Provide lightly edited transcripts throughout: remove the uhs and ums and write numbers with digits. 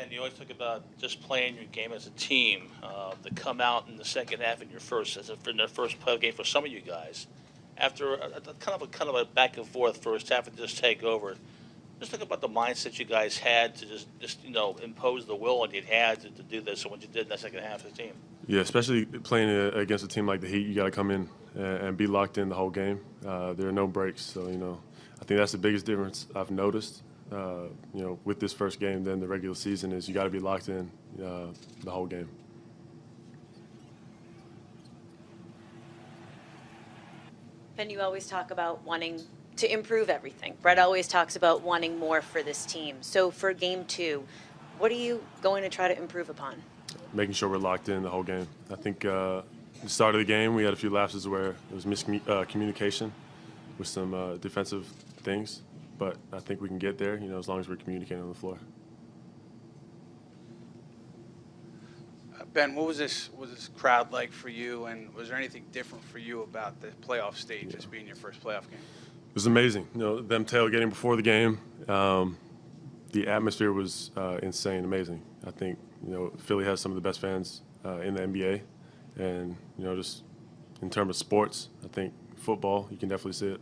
Ben, you always talk about just playing your game as a team. To come out in the second half in in their first playoff game for some of you guys, after a kind of a back and forth first half and just take over. Just think about the mindset you guys had to just impose the will and you had to do this and what you did in that second half of the team. Yeah, especially playing against a team like the Heat, you got to come in and be locked in the whole game. There are no breaks, so I think that's the biggest difference I've noticed. With this first game than the regular season is you got to be locked in the whole game. Ben, you always talk about wanting to improve everything. Brett always talks about wanting more for this team. So for game 2, what are you going to try to improve upon? Making sure we're locked in the whole game. I think the start of the game we had a few lapses where it was miscommunication with some defensive things, but I think we can get there, as long as we're communicating on the floor. Ben, what was this crowd like for you, and was there anything different for you about the playoff stage, as being your first playoff game? It was amazing. Them tailgating before the game, the atmosphere was insane, amazing. I think Philly has some of the best fans in the NBA, and just in terms of sports, I think football, you can definitely see it.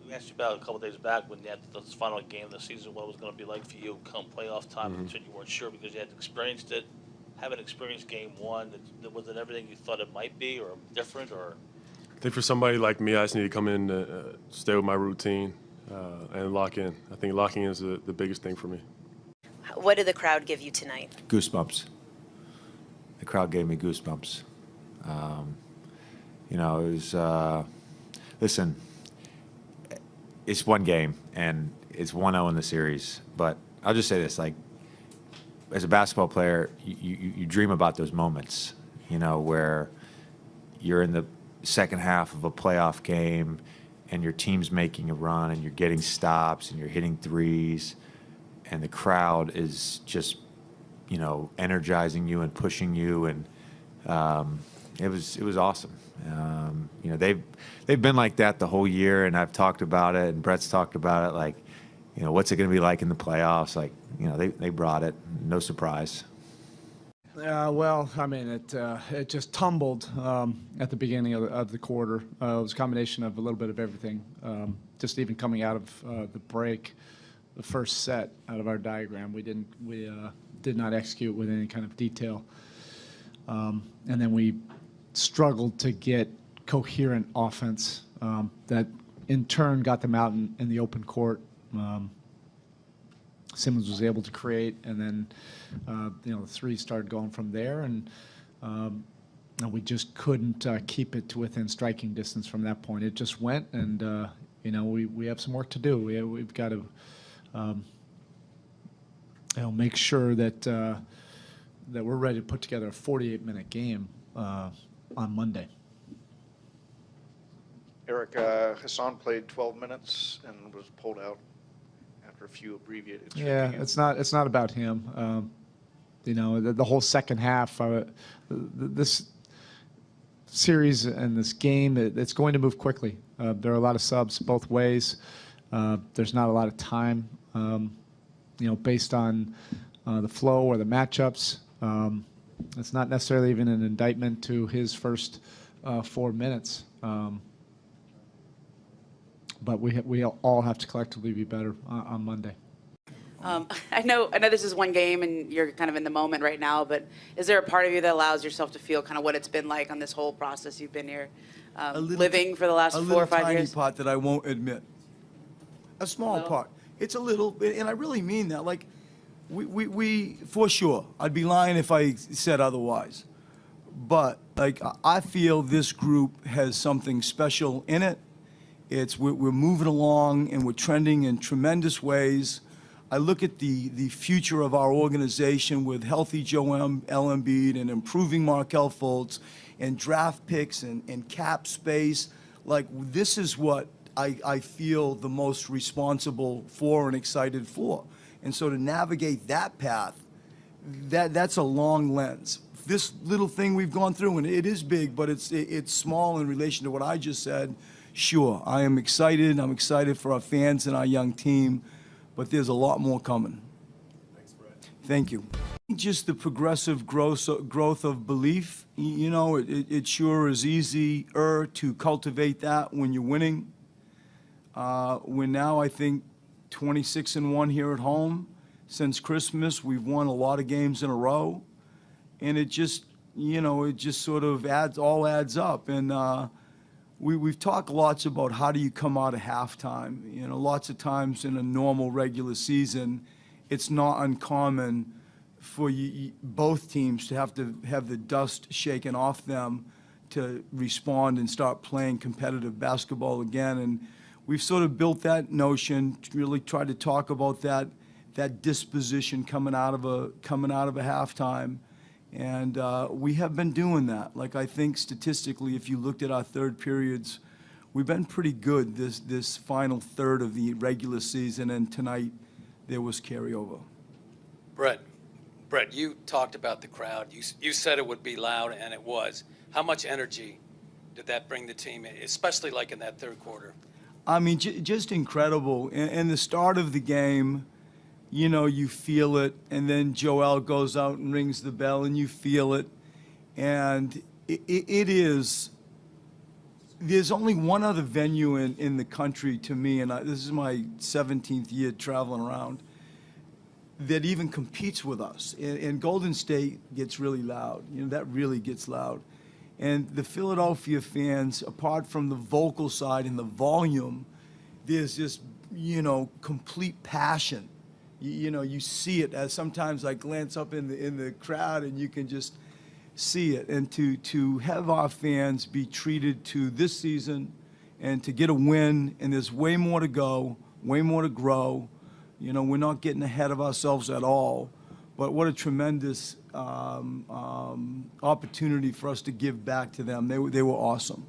We asked you about a couple of days back when you had the final game of the season, what it was going to be like for you come playoff time. You said you weren't sure because you had experienced it. Having experienced game 1, was it everything you thought it might be, or different, or? I think for somebody like me, I just need to come in, stay with my routine, and lock in. I think locking in is the biggest thing for me. What did the crowd give you tonight? Goosebumps. The crowd gave me goosebumps. It was, listen, it's one game, and it's 1-0 in the series. But I'll just say this, as a basketball player, you dream about those moments, where you're in the second half of a playoff game and your team's making a run and you're getting stops and you're hitting threes and the crowd is just, energizing you and pushing you, and it was awesome. They've been like that the whole year, and I've talked about it, and Brett's talked about it, what's it going to be like in the playoffs? They brought it, no surprise. Well, I mean, it just tumbled at the beginning of the quarter. It was a combination of a little bit of everything. Just even coming out of the break, the first set out of our diagram, we did not execute with any kind of detail, and then we struggled to get coherent offense that in turn got them out in the open court. Simmons was able to create, and then the three started going from there, and we just couldn't keep it to within striking distance from that point. It just went, and we have some work to do. We've got to make sure that that we're ready to put together a 48-minute game on Monday. Eric, Hassan played 12 minutes and was pulled out after a few abbreviated. Yeah, it's not about him. The whole second half, this series and this game, it's going to move quickly. There are a lot of subs both ways. There's not a lot of time, based on the flow or the matchups. It's not necessarily even an indictment to his first 4 minutes. But we all have to collectively be better on Monday. I know this is one game and you're kind of in the moment right now, but is there a part of you that allows yourself to feel kind of what it's been like on this whole process you've been here, living for the last 4 or 5 years? A little tiny part that I won't admit. A small part. It's a little, and I really mean that. We for sure, I'd be lying if I said otherwise. But I feel this group has something special in it. We're moving along and we're trending in tremendous ways. I look at the future of our organization with healthy Joel Embiid and improving Markelle Fultz and draft picks and cap space. This is what I feel the most responsible for and excited for. And so to navigate that path, that's a long lens. This little thing we've gone through, and it is big, but it's small in relation to what I just said. Sure, I am excited. I'm excited for our fans and our young team, but there's a lot more coming. Thanks, Brett. Thank you. Just the progressive growth of belief. You know, it sure is easier to cultivate that when you're winning. We're now, I think, 26-1 here at home. Since Christmas, we've won a lot of games in a row. And it just, you know, it just sort of adds up. And we've talked lots about how do you come out of halftime. You know, lots of times in a normal regular season, it's not uncommon for both teams to have the dust shaken off them to respond and start playing competitive basketball again. And we've sort of built that notion, really tried to talk about that disposition coming out of a halftime. And we have been doing that. Like, I think statistically, if you looked at our third periods, we've been pretty good this final third of the regular season, and tonight there was carryover. Brett, you talked about the crowd. You said it would be loud, and it was. How much energy did that bring the team, especially like in that third quarter? I mean, just incredible. In the start of the game, you know, you feel it, and then Joel goes out and rings the bell, and you feel it. And it is, there's only one other venue in the country to me, and this is my 17th year traveling around, that even competes with us. And Golden State gets really loud. You know, that really gets loud. And the Philadelphia fans, apart from the vocal side and the volume, there's just, you know, complete passion. You know, you see it. As sometimes I glance up in the crowd and you can just see it. And to have our fans be treated to this season and to get a win, and there's way more to go, way more to grow. You know, we're not getting ahead of ourselves at all. But what a tremendous opportunity for us to give back to them. They were awesome.